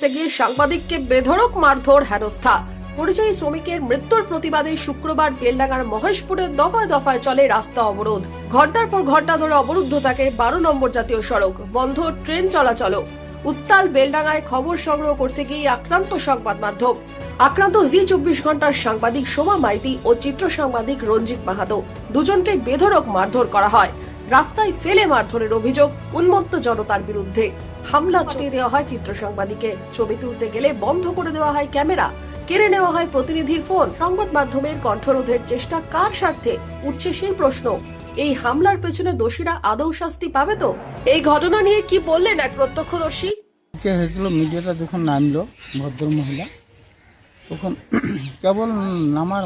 করতে গিয়ে সাংবাদিককে বেধড়ক মারধর হেনস্থা। পরিযায়ী শ্রমিকের মৃত্যুর প্রতিবাদে শুক্রবার বেলডাঙ্গার মহেশপুরের দফায় দফায় চলে রাস্তা অবরোধ। ঘন্টার পর ঘন্টা ধরে অবরুদ্ধ থাকে 12 নম্বর জাতীয় সড়ক, বন্ধ ট্রেন চলাচল। উত্তাল বেলডাঙ্গায় খবর সংগ্রহ করতে গিয়ে আক্রান্ত সংবাদ মাধ্যম। আক্রান্ত জি 24 ঘন্টার সাংবাদিক সোমা মাইতি ও চিত্র সাংবাদিক রঞ্জিত মাহাতো। দুজনকে বেধড়ক মারধর করা হয়। রাস্তায় ফেলে মারধরের অভিযোগ। উন্মত্ত জনতার বিরুদ্ধে হামলা চালিয়ে দেওয়া হয় চিত্র সাংবাদিকে। ছবি তুলতে গেলে বন্ধ করে দেওয়া হয় ক্যামেরা, কেড়ে নেওয়া হয় প্রতিনিধির ফোন। সংবাদ মাধ্যমের কণ্ঠরোধের চেষ্টা কার স্বার্থে, উঠছে সেই প্রশ্ন। এই হামলার পেছনে দোষীরা আদৌ শাস্তি পাবে তো? এই ঘটনা নিয়ে কি বললেন এক প্রত্যক্ষদর্শী? হয়েছিল মিডিয়াটা যখন নামলো ভদ্র মহিলা, তখন কেবল নামার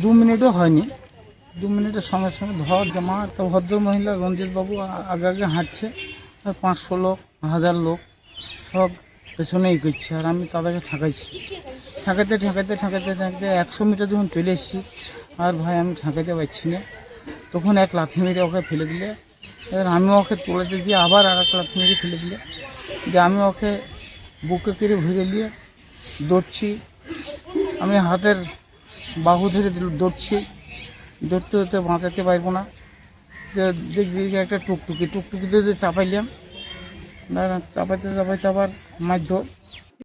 2 মিনিটও হয়নি, 2 মিনিটের সঙ্গে সঙ্গে ধর জমা। তো ভদ্র মহিলা রঞ্জিত বাবু আগে আগে হাঁটছে, 500 লোক 1000 লোক সব পেছনেই করছে, আর আমি তাদেরকে ঠেকাইছি। ঠেকাতে 100 মিটার যখন চলে এসেছি, আর ভাই আমি ঠেকাতে পারছি না, তখন এক লাথি মেরে ওকে ফেলে দিলে। এবার আমি ওকে তুলে দিয়েছি, আবার আর এক লাথি মেরে ফেলে দিলে। যে আমি ওকে বুকে করে ঘুরে নিয়ে দৌড়ছি, আমি হাতের বাহু ধরে দৌড়ছি, দৌড়তে দৌড়তে বাঁচাতে পারবো না। যে দেখছি একটা টুকটুকিতে চাপাইলাম, চাপাইতে আবার মারধর।